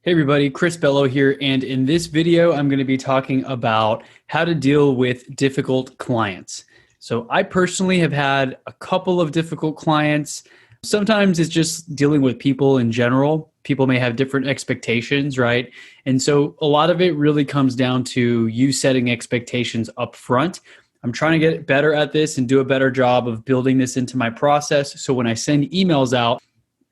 Hey everybody, Chris Bello here, and in this video, I'm going to be talking about how to deal with difficult clients. So I personally have had a couple of difficult clients. Sometimes it's just dealing with people in general. People may have different expectations, right? And so a lot of it really comes down to you setting expectations up front. I'm trying to get better at this and do a better job of building this into my process. So when I send emails out,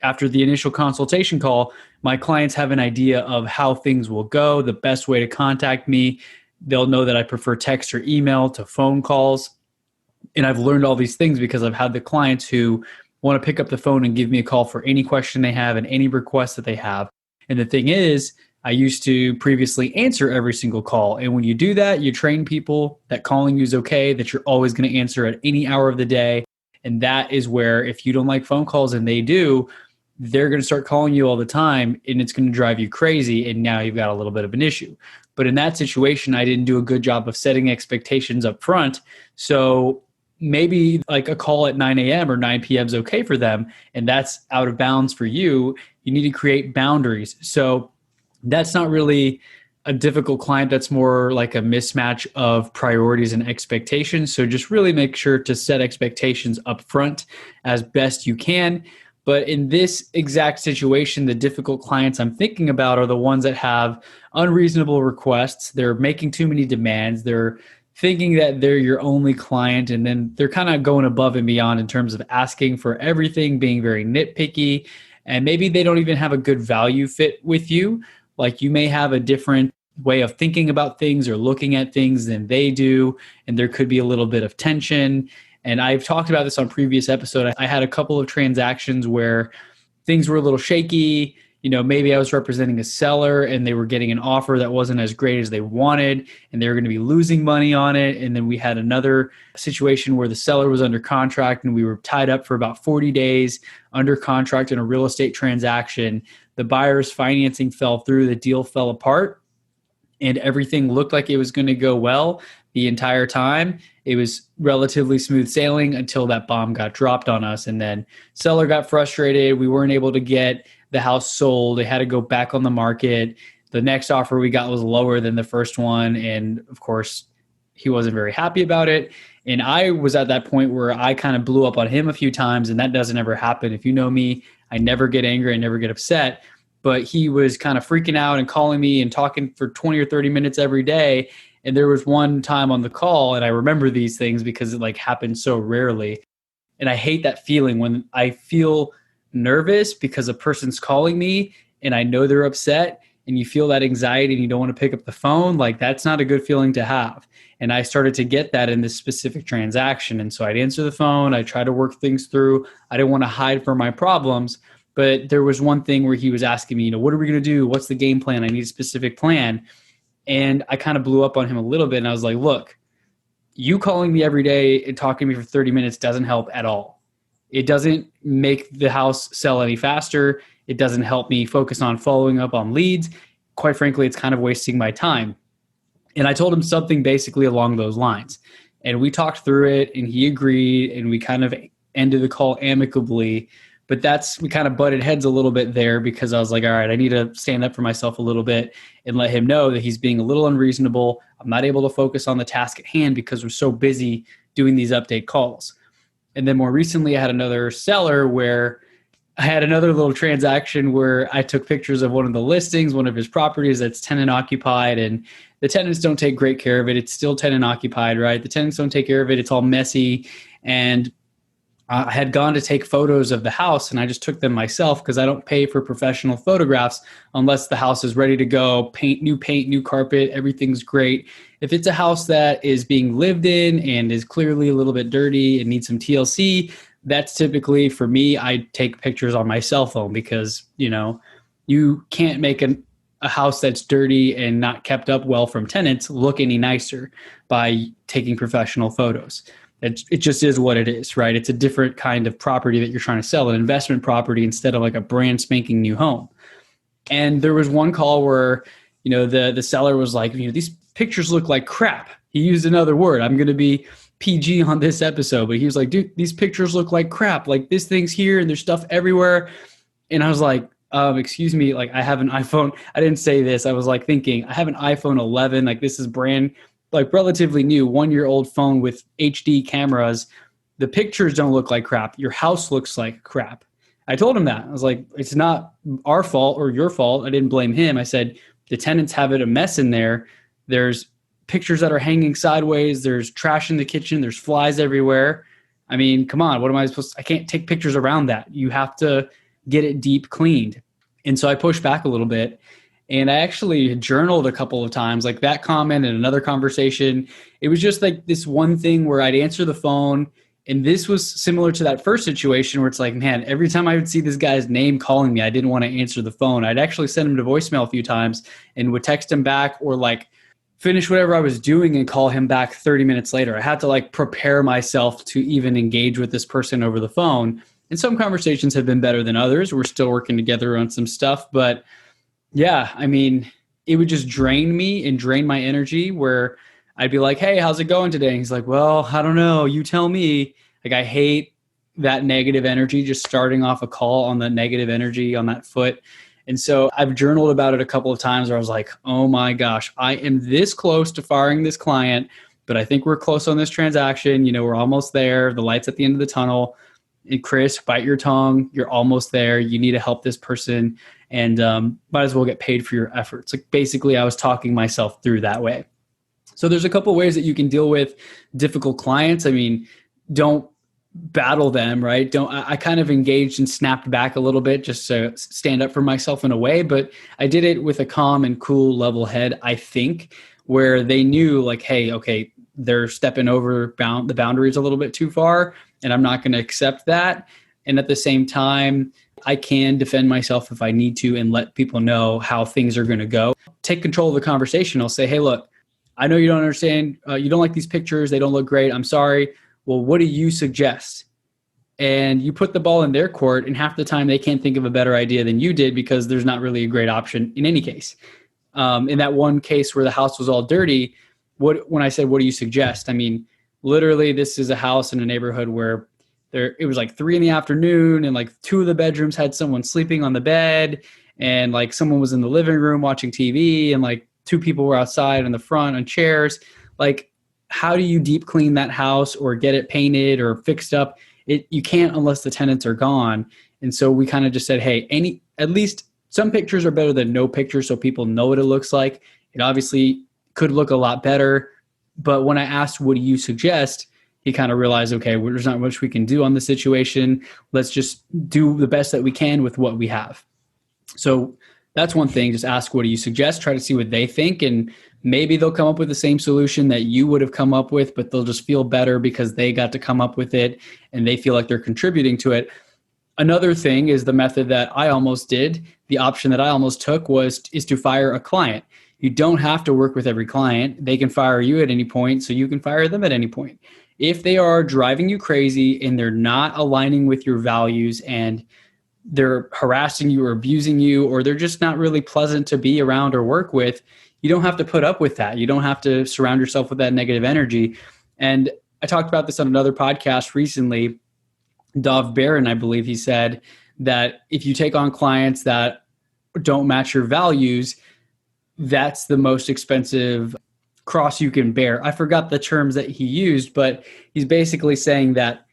after the initial consultation call, my clients have an idea of how things will go, the best way to contact me. They'll know that I prefer text or email to phone calls. And I've learned all these things because I've had the clients who want to pick up the phone and give me a call for any question they have and any request that they have. And the thing is, I used to previously answer every single call. And when you do that, you train people that calling you is okay, that you're always going to answer at any hour of the day. And that is where if you don't like phone calls and they do, they're going to start calling you all the time and it's going to drive you crazy. And now you've got a little bit of an issue. But in that situation, I didn't do a good job of setting expectations up front. So maybe like a call at 9 a.m. or 9 p.m. is okay for them. And that's out of bounds for you. You need to create boundaries. So that's not really a difficult client. That's more like a mismatch of priorities and expectations. So just really make sure to set expectations up front as best you can. But in this exact situation, the difficult clients I'm thinking about are the ones that have unreasonable requests. They're making too many demands. They're thinking that they're your only client, and then they're kind of going above and beyond in terms of asking for everything, being very nitpicky, and maybe they don't even have a good value fit with you. Like you may have a different way of thinking about things or looking at things than they do, and there could be a little bit of tension. And I've talked about this on previous episode. I had a couple of transactions where things were a little shaky. You know, maybe I was representing a seller and they were getting an offer that wasn't as great as they wanted, and they were going to be losing money on it. And then we had another situation where the seller was under contract and we were tied up for about 40 days under contract in a real estate transaction. The buyer's financing fell through, the deal fell apart, and everything looked like it was going to go well the entire time. It was relatively smooth sailing until that bomb got dropped on us. And then seller got frustrated. We weren't able to get the house sold. They had to go back on the market. The next offer we got was lower than the first one. And of course, he wasn't very happy about it. And I was at that point where I kind of blew up on him a few times, and that doesn't ever happen. If you know me, I never get angry. I never get upset. But he was kind of freaking out and calling me and talking for 20 or 30 minutes every day. And there was one time on the call, and I remember these things because it like happened so rarely. And I hate that feeling when I feel nervous because a person's calling me and I know they're upset, and you feel that anxiety and you don't want to pick up the phone. Like that's not a good feeling to have. And I started to get that in this specific transaction. And so I'd answer the phone. I try to work things through. I didn't want to hide from my problems. But there was one thing where he was asking me, what are we going to do? What's the game plan? I need a specific plan. And I kind of blew up on him a little bit. And I was like, look, you calling me every day and talking to me for 30 minutes doesn't help at all. It doesn't make the house sell any faster. It doesn't help me focus on following up on leads. Quite frankly, it's kind of wasting my time. And I told him something basically along those lines. And we talked through it and he agreed, and we kind of ended the call amicably. But we kind of butted heads a little bit there because I was like, all right, I need to stand up for myself a little bit and let him know that he's being a little unreasonable. I'm not able to focus on the task at hand because we're so busy doing these update calls. And then more recently, I had another seller where I had another little transaction where I took pictures of one of the listings, one of his properties that's tenant occupied, and the tenants don't take great care of it. It's still tenant occupied, right? The tenants don't take care of it. It's all messy. And I had gone to take photos of the house, and I just took them myself because I don't pay for professional photographs unless the house is ready to go, paint, new carpet, everything's great. If it's a house that is being lived in and is clearly a little bit dirty and needs some TLC, that's typically, for me, I take pictures on my cell phone because, you can't make a house that's dirty and not kept up well from tenants look any nicer by taking professional photos. It just is what it is, right? It's a different kind of property that you're trying to sell, an investment property instead of like a brand spanking new home. And there was one call where, the seller was like, these pictures look like crap. He used another word. I'm going to be PG on this episode, but he was like, dude, these pictures look like crap. Like this thing's here and there's stuff everywhere. And I was like, excuse me, like I have an iPhone. I didn't say this. I was like thinking, I have an iPhone 11. Like this is brand, like relatively new, 1-year-old phone with HD cameras. The pictures don't look like crap. Your house looks like crap. I told him that. I was like, it's not our fault or your fault. I didn't blame him. I said, the tenants have it a mess in there. There's pictures that are hanging sideways. There's trash in the kitchen. There's flies everywhere. I mean, come on, what am I supposed to, I can't take pictures around that. You have to get it deep cleaned. And so I pushed back a little bit, and I actually journaled a couple of times, like that comment and another conversation. It was just like this one thing where I'd answer the phone. And this was similar to that first situation where it's like, man, every time I would see this guy's name calling me, I didn't want to answer the phone. I'd actually send him to voicemail a few times and would text him back, or like finish whatever I was doing and call him back 30 minutes later. I had to like prepare myself to even engage with this person over the phone. And some conversations have been better than others. We're still working together on some stuff. But yeah, I mean, it would just drain me and drain my energy, where I'd be like, hey, how's it going today? And he's like, well, I don't know. You tell me. Like, I hate that negative energy, just starting off a call on the negative energy on that foot. And so I've journaled about it a couple of times where I was like, oh my gosh, I am this close to firing this client, but I think we're close on this transaction. You know, we're almost there. The light's at the end of the tunnel. And Chris, bite your tongue. You're almost there. You need to help this person, and might as well get paid for your efforts. Like, basically, I was talking myself through that way. So there's a couple of ways that you can deal with difficult clients. I mean, don't battle them, right? I kind of engaged and snapped back a little bit just to stand up for myself in a way, but I did it with a calm and cool level head, I think, where they knew like, hey, okay, they're stepping over the boundaries a little bit too far, and I'm not going to accept that. And at the same time, I can defend myself if I need to and let people know how things are going to go. Take control of the conversation. I'll say, hey, look, I know you don't understand. You don't like these pictures. They don't look great. I'm sorry. Well, what do you suggest? And you put the ball in their court, and half the time they can't think of a better idea than you did, because there's not really a great option in any case. In that one case where the house was all dirty, when I said, what do you suggest? I mean, literally, this is a house in a neighborhood where it was like 3 p.m, and like 2 of the bedrooms had someone sleeping on the bed, and like someone was in the living room watching TV, and like 2 people were outside in the front on chairs. Like, how do you deep clean that house or get it painted or fixed up? You can't unless the tenants are gone. And so we kind of just said, hey, at least some pictures are better than no pictures, so people know what it looks like. It obviously could look a lot better. But when I asked, what do you suggest? He kind of realized, okay, there's not much we can do on the situation. Let's just do the best that we can with what we have. So that's one thing. Just ask, what do you suggest? Try to see what they think. And maybe they'll come up with the same solution that you would have come up with, but they'll just feel better because they got to come up with it and they feel like they're contributing to it. Another thing is the method that I almost did. The option that I almost took is to fire a client. You don't have to work with every client. They can fire you at any point, so you can fire them at any point. If they are driving you crazy and they're not aligning with your values, and they're harassing you or abusing you, or they're just not really pleasant to be around or work with, you don't have to put up with that. You don't have to surround yourself with that negative energy. And I talked about this on another podcast recently. Dov Barron, I believe he said that if you take on clients that don't match your values, that's the most expensive cross you can bear. I forgot the terms that he used, but he's basically saying that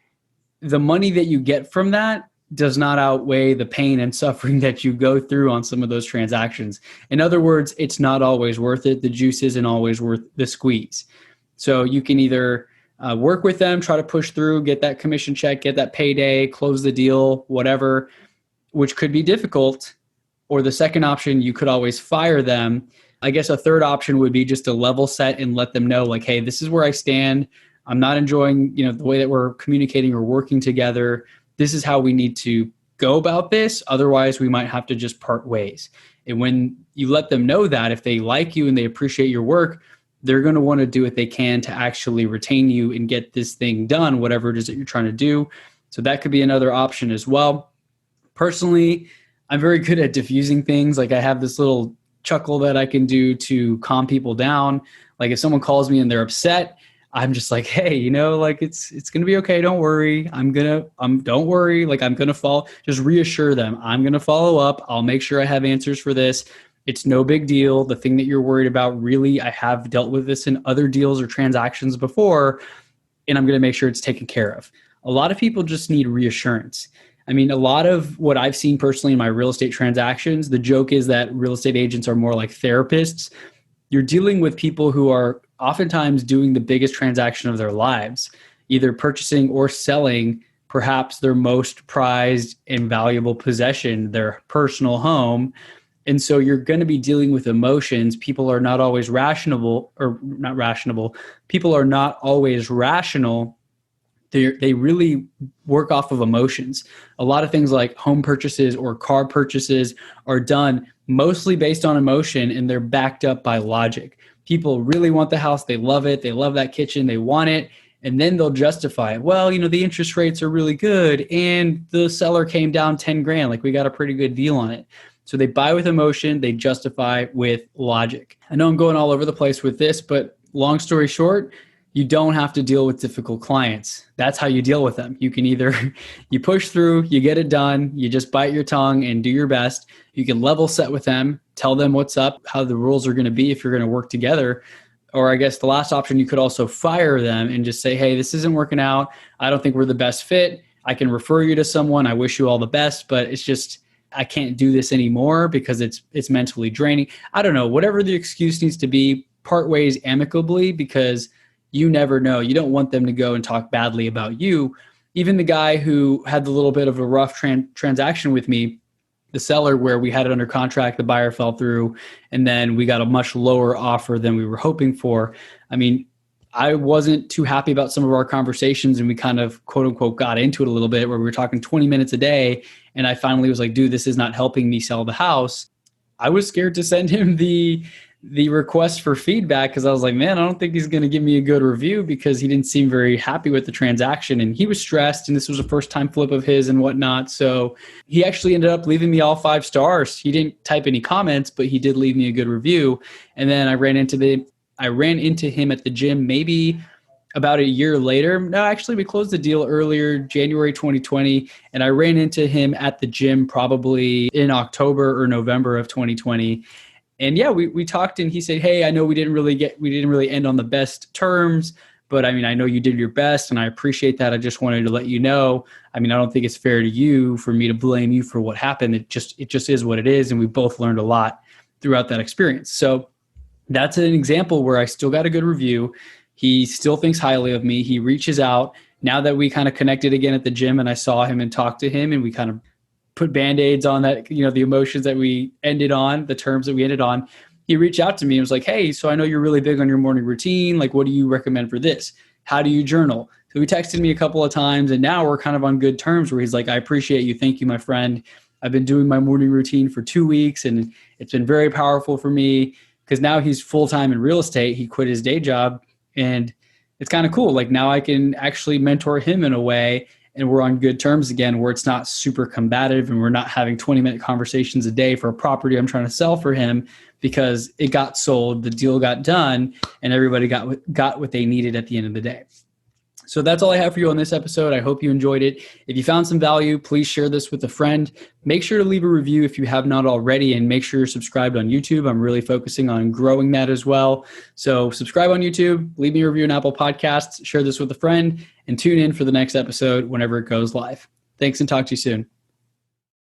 the money that you get from that does not outweigh the pain and suffering that you go through on some of those transactions. In other words, it's not always worth it. The juice isn't always worth the squeeze. So you can either work with them, try to push through, get that commission check, get that payday, close the deal, whatever, which could be difficult. Or the second option, you could always fire them. I guess a third option would be just to level set and let them know, like, hey, this is where I stand. I'm not enjoying, the way that we're communicating or working together. This is how we need to go about this. Otherwise, we might have to just part ways. And when you let them know that, if they like you and they appreciate your work, they're going to want to do what they can to actually retain you and get this thing done, whatever it is that you're trying to do. So that could be another option as well. Personally, I'm very good at diffusing things. Like, I have this little chuckle that I can do to calm people down. Like, if someone calls me and they're upset, I'm just like, hey, like it's gonna be okay. Don't worry. Don't worry. Like I'm gonna follow. Just reassure them. I'm gonna follow up. I'll make sure I have answers for this. It's no big deal. The thing that you're worried about, really, I have dealt with this in other deals or transactions before, and I'm gonna make sure it's taken care of. A lot of people just need reassurance. I mean, a lot of what I've seen personally in my real estate transactions, the joke is that real estate agents are more like therapists. You're dealing with people who are oftentimes doing the biggest transaction of their lives, either purchasing or selling perhaps their most prized and valuable possession, their personal home. And so you're going to be dealing with emotions. People are not always rational, or not rational. People are not always rational. They really work off of emotions. A lot of things like home purchases or car purchases are done mostly based on emotion, and they're backed up by logic. People really want the house. They love it. They love that kitchen. They want it. And then they'll justify it. Well, the interest rates are really good and the seller came down 10 grand. Like we got a pretty good deal on it. So they buy with emotion. They justify with logic. I know I'm going all over the place with this, but long story short, you don't have to deal with difficult clients. That's how you deal with them. You can either you push through, you get it done, you just bite your tongue and do your best. You can level set with them, tell them what's up, how the rules are going to be if you're going to work together. Or I guess the last option, you could also fire them and just say, hey, this isn't working out. I don't think we're the best fit. I can refer you to someone. I wish you all the best, but it's just, I can't do this anymore because it's mentally draining. I don't know, whatever the excuse needs to be, part ways amicably, because you never know. You don't want them to go and talk badly about you. Even the guy who had the little bit of a rough transaction with me, the seller where we had it under contract, the buyer fell through, and then we got a much lower offer than we were hoping for. I mean, I wasn't too happy about some of our conversations, and we kind of quote unquote got into it a little bit where we were talking 20 minutes a day. And I finally was like, dude, this is not helping me sell the house. I was scared to send him the request for feedback because I was like, man, I don't think he's going to give me a good review because he didn't seem very happy with the transaction and he was stressed and this was a first time flip of his and whatnot. So he actually ended up leaving me all 5 stars. He didn't type any comments, but he did leave me a good review. And then I ran into him at the gym maybe about a year later. No, actually we closed the deal earlier, January 2020. And I ran into him at the gym probably in October or November of 2020. And yeah, we talked and he said, hey, I know we didn't really end on the best terms, but I mean, I know you did your best and I appreciate that. I just wanted to let you know. I mean, I don't think it's fair to you for me to blame you for what happened. It just is what it is. And we both learned a lot throughout that experience. So that's an example where I still got a good review. He still thinks highly of me. He reaches out now that we kind of connected again at the gym and I saw him and talked to him and we kind of put Band-Aids on that, the emotions that we ended on, the terms that we ended on. He reached out to me and was like, hey, so I know you're really big on your morning routine. Like, what do you recommend for this? How do you journal? So he texted me a couple of times and now we're kind of on good terms where he's like, I appreciate you. Thank you, my friend. I've been doing my morning routine for 2 weeks and it's been very powerful for me because now he's full-time in real estate. He quit his day job and it's kind of cool. Like now I can actually mentor him in a way and we're on good terms again where it's not super combative and we're not having 20-minute conversations a day for a property I'm trying to sell for him because it got sold, the deal got done, and everybody got what they needed at the end of the day. So that's all I have for you on this episode. I hope you enjoyed it. If you found some value, please share this with a friend. Make sure to leave a review if you have not already, and make sure you're subscribed on YouTube. I'm really focusing on growing that as well. So subscribe on YouTube, leave me a review on Apple Podcasts, share this with a friend, and tune in for the next episode whenever it goes live. Thanks and talk to you soon.